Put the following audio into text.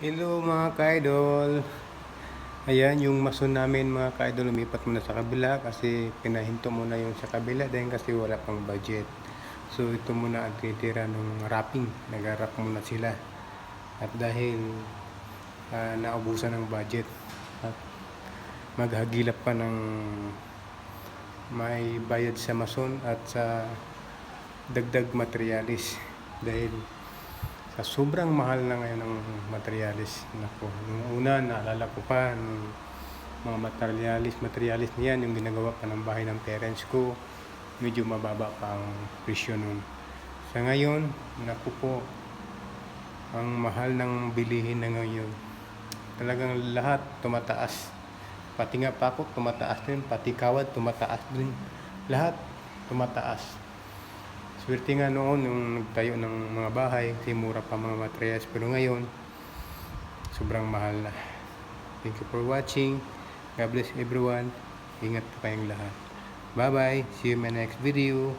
Hello mga ka-idol. Ayan yung mason namin mga ka-idol. Lumipat muna sa kabila kasi pinahinto muna yung sa kabila dahil kasi wala pang budget. So ito muna ang titira ng wrapping. Nag-wrap muna sila. At dahil naubusan ng budget at maghagilap pa ng may bayad sa mason at sa dagdag materialis dahil sa sobrang mahal na ngayon ng materialis. Nako, nung una naalala ko pa mga materialis niyan yung ginagawa pa ng bahay ng parents ko, medyo mababa pa ang presyo nun. Sa ngayon, naku po, ang mahal ng bilihin na ngayon. Talagang lahat tumataas. Pati nga pa ako tumataas din, pati kawad tumataas din. Lahat tumataas. Swerte nga noon yung nagtayo ng mga bahay kasi mura pa mga materials, pero ngayon sobrang mahal na. Thank you for watching. God bless everyone. Ingat po kayong lahat. Bye bye. See you in my next video.